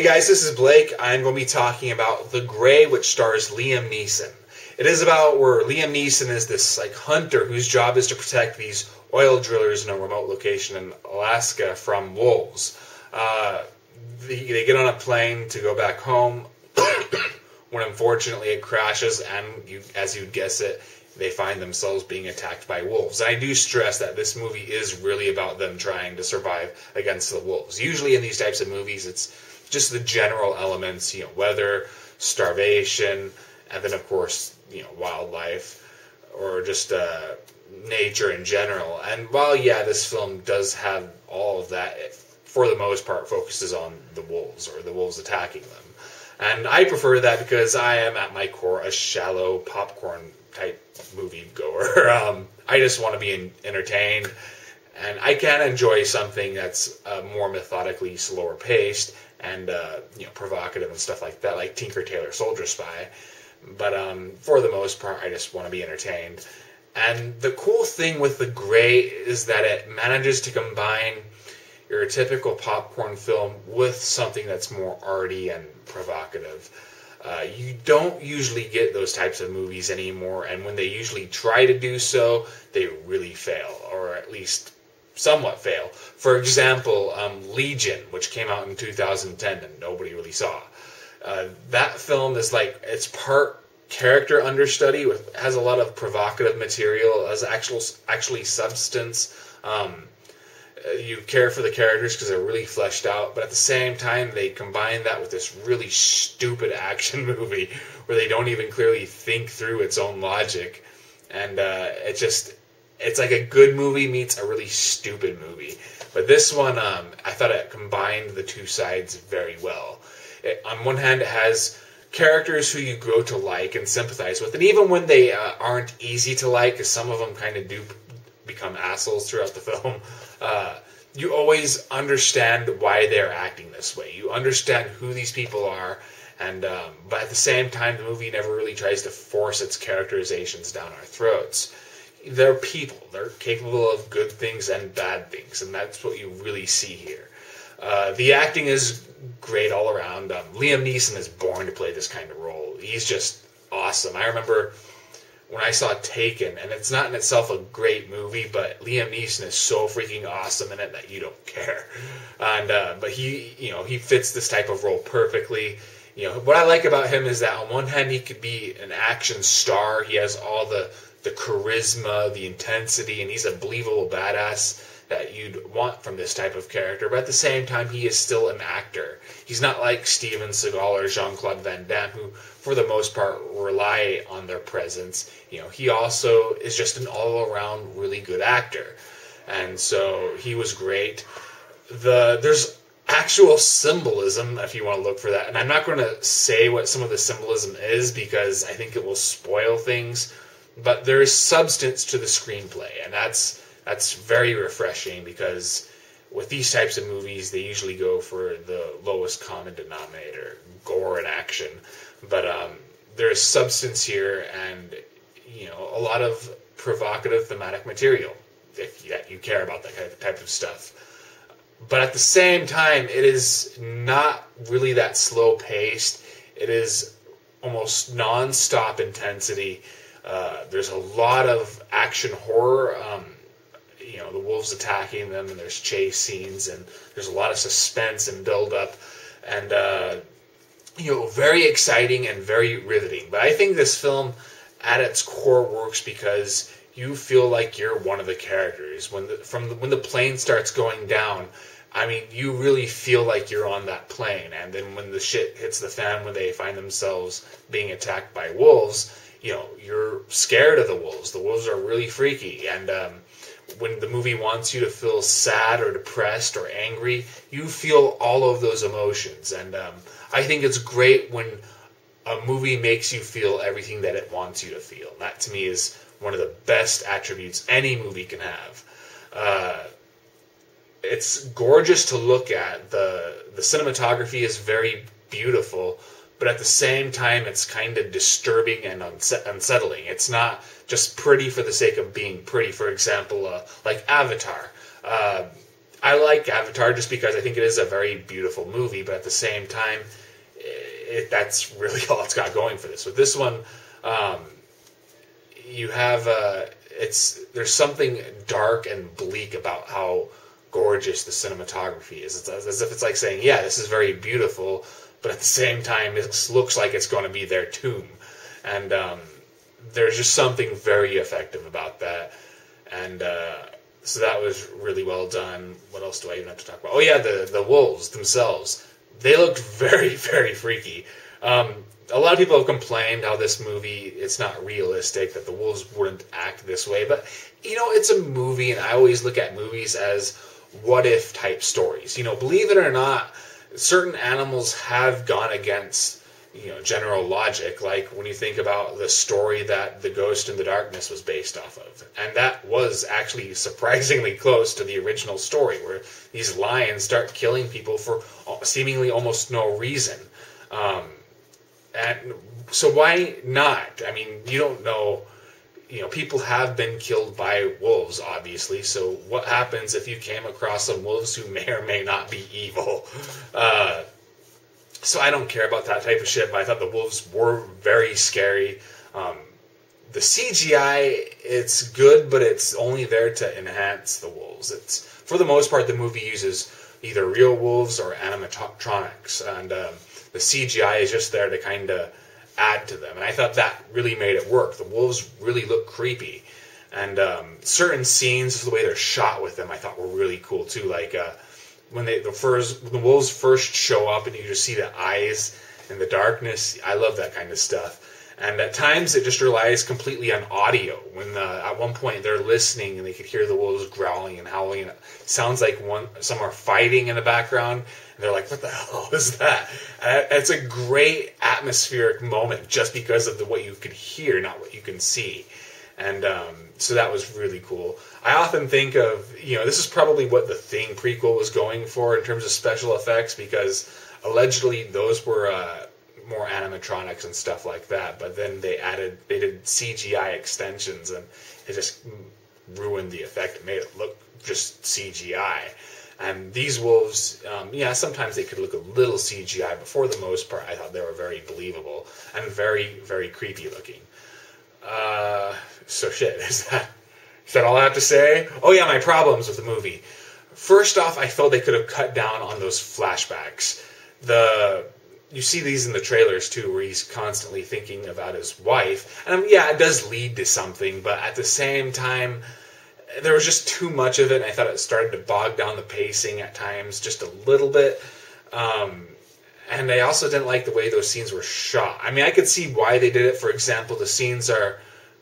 Hey guys, this is Blake. I'm going to be talking about The Grey, which stars Liam Neeson. It is about where Liam Neeson is this hunter whose job is to protect these oil drillers in a remote location in Alaska from wolves. They get on a plane to go back home when unfortunately it crashes, and as you'd guess it, they find themselves being attacked by wolves. And I do stress that this movie is really about them trying to survive against the wolves. Usually in these types of movies, it's just the general elements, weather, starvation, and then of course, wildlife, or just nature in general. And while, this film does have all of that, it, for the most part, focuses on the wolves, or the wolves attacking them. And I prefer that because I am, at my core, a shallow popcorn type movie goer. I just want to be entertained, and I can enjoy something that's more methodically slower paced and provocative and stuff like that, like Tinker Tailor Soldier Spy. But for the most part, I just want to be entertained. And the cool thing with The Grey is that it manages to combine your typical popcorn film with something that's more arty and provocative. You don't usually get those types of movies anymore, and when they usually try to do so, they really fail, or at least somewhat fail. For example, Legion, which came out in 2010 and nobody really saw. That film is it's part character understudy, has a lot of provocative material, has actually substance. You care for the characters because they're really fleshed out, but at the same time, they combine that with this really stupid action movie where they don't even clearly think through its own logic. And it's like a good movie meets a really stupid movie. But this one, I thought it combined the two sides very well. On one hand, it has characters who you grow to like and sympathize with, and even when they aren't easy to like, because some of them kind of do become assholes throughout the film, you always understand why they're acting this way. You understand who these people are, and but at the same time, the movie never really tries to force its characterizations down our throats. They're people. They're capable of good things and bad things, and that's what you really see here. The acting is great all around. Liam Neeson is born to play this kind of role. He's just awesome. I remember when I saw Taken, and it's not in itself a great movie, but Liam Neeson is so freaking awesome in it that you don't care. And but he fits this type of role perfectly. What I like about him is that on one hand he could be an action star. He has all the charisma, the intensity, and he's a believable badass that you'd want from this type of character. But at the same time, he is still an actor. He's not like Steven Seagal or Jean-Claude Van Damme, who, for the most part, rely on their presence. He also is just an all-around really good actor. And so he was great. There's actual symbolism, if you want to look for that. And I'm not going to say what some of the symbolism is, because I think it will spoil things. But there is substance to the screenplay, and that's very refreshing, because with these types of movies, they usually go for the lowest common denominator, gore and action. But there's substance here, and a lot of provocative thematic material, if you care about that type of stuff. But at the same time, it is not really that slow-paced. It is almost non-stop intensity. There's a lot of action horror. The wolves attacking them, and there's chase scenes, and there's a lot of suspense and build-up, and very exciting and very riveting. But I think this film, at its core, works because you feel like you're one of the characters. When the plane starts going down, I mean, you really feel like you're on that plane. And then when the shit hits the fan, when they find themselves being attacked by wolves, you're scared of the wolves. The wolves are really freaky, and when the movie wants you to feel sad or depressed or angry, you feel all of those emotions. And I think it's great when a movie makes you feel everything that it wants you to feel. That, to me, is one of the best attributes any movie can have. It's gorgeous to look at. The cinematography is very beautiful, but at the same time, it's kind of disturbing and unsettling. It's not just pretty for the sake of being pretty. For example, like Avatar. I like Avatar just because I think it is a very beautiful movie, but at the same time, that's really all it's got going for this. With this one, you have there's something dark and bleak about how gorgeous the cinematography is. It's as if it's like saying, yeah, this is very beautiful, but at the same time, it looks like it's going to be their tomb. And there's just something very effective about that. And so that was really well done. What else do I even have to talk about? Oh yeah, the wolves themselves. They looked very, very freaky. A lot of people have complained how this movie, it's not realistic, that the wolves wouldn't act this way. But, it's a movie, and I always look at movies as what-if type stories. Believe it or not, certain animals have gone against, general logic, like when you think about the story that The Ghost in the Darkness was based off of. And that was actually surprisingly close to the original story, where these lions start killing people for seemingly almost no reason. And so why not? I mean, you don't know, people have been killed by wolves, obviously, so what happens if you came across some wolves who may or may not be evil? So I don't care about that type of shit, but I thought the wolves were very scary. The CGI, it's good, but it's only there to enhance the wolves. For the most part, the movie uses either real wolves or animatronics, and the CGI is just there to kind of add to them. And I thought that really made it work. The wolves really look creepy. And certain scenes, the way they're shot with them, I thought were really cool too. Like when the wolves first show up and you just see the eyes in the darkness. I love that kind of stuff. And at times it just relies completely on audio. When at one point they're listening and they could hear the wolves growling and howling. And it sounds like some are fighting in the background. And they're like, what the hell is that? And it's a great atmospheric moment just because of what you can hear, not what you can see. And so that was really cool. I often think of, this is probably what the Thing prequel was going for in terms of special effects, because allegedly those were more animatronics and stuff like that, but then they did CGI extensions, and it just ruined the effect. It made it look just CGI. And these wolves, sometimes they could look a little CGI, but for the most part, I thought they were very believable and very, very creepy looking. So shit, is that all I have to say? Oh yeah, my problems with the movie. First off, I felt they could have cut down on those flashbacks. You see these in the trailers too, where he's constantly thinking about his wife. And it does lead to something, but at the same time, there was just too much of it, and I thought it started to bog down the pacing at times just a little bit. And I also didn't like the way those scenes were shot. I mean, I could see why they did it. For example, the scenes are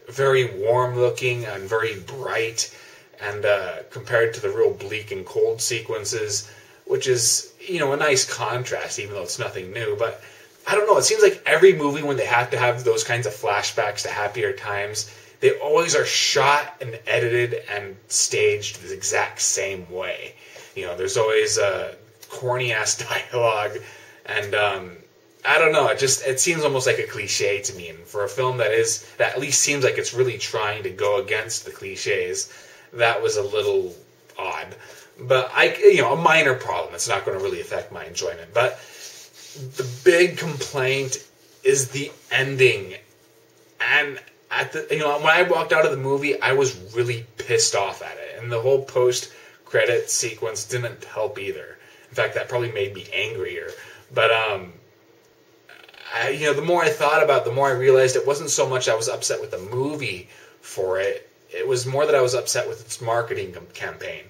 very warm looking and very bright, and compared to the real bleak and cold sequences, which is, a nice contrast, even though it's nothing new. But I don't know, it seems like every movie, when they have to have those kinds of flashbacks to happier times, they always are shot and edited and staged the exact same way. There's always corny-ass dialogue, and I don't know, it seems almost like a cliche to me. And for a film that at least seems like it's really trying to go against the cliches, that was a little odd. But a minor problem. It's not going to really affect my enjoyment. But the big complaint is the ending. And when I walked out of the movie, I was really pissed off at it. And the whole post-credit sequence didn't help either. In fact, that probably made me angrier. But the more I thought about it, the more I realized it wasn't so much I was upset with the movie for it. It was more that I was upset with its marketing campaign.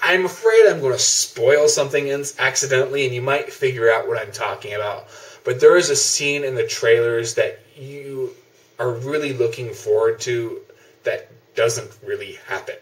I'm afraid I'm going to spoil something accidentally, and you might figure out what I'm talking about. But there is a scene in the trailers that you are really looking forward to that doesn't really happen.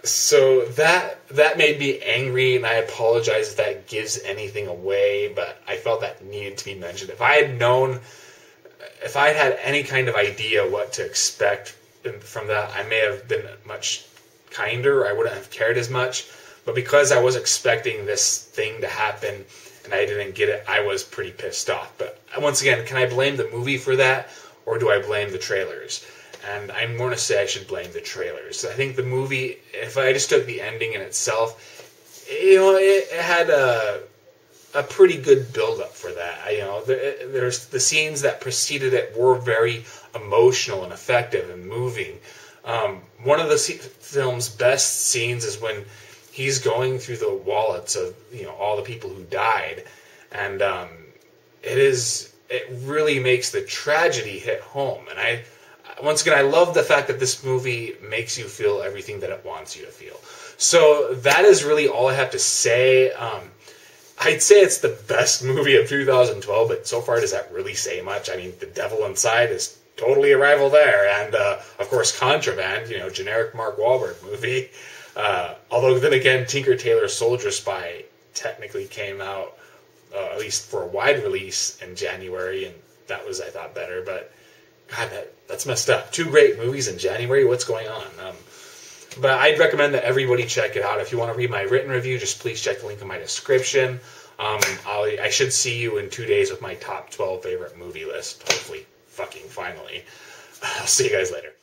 So that made me angry, and I apologize if that gives anything away, but I felt that needed to be mentioned. If I had had any kind of idea what to expect from that, I may have been much kinder. I wouldn't have cared as much. But because I was expecting this thing to happen and I didn't get it, I was pretty pissed off. But once again, can I blame the movie for that, or do I blame the trailers? and I'm going to say I should blame the trailers. I think the movie, if I just took the ending in itself, it had a pretty good build-up for that. There's the scenes that preceded it were very emotional and effective and moving. One of the film's best scenes is when he's going through the wallets of all the people who died, and it really makes the tragedy hit home. And once again, I love the fact that this movie makes you feel everything that it wants you to feel. So that is really all I have to say. I'd say it's the best movie of 2012, but so far does that really say much? I mean, The Devil Inside is totally a rival there, and of course Contraband, generic Mark Wahlberg movie. Although then again, Tinker Tailor Soldier Spy technically came out, at least for a wide release, in January, and that was, I thought, better. But God, that's messed up. 2 great movies in January. What's going on? But I'd recommend that everybody check it out. If you want to read my written review, just please check the link in my description. I should see you in 2 days with my top 12 favorite movie list. Hopefully, fucking finally. I'll see you guys later.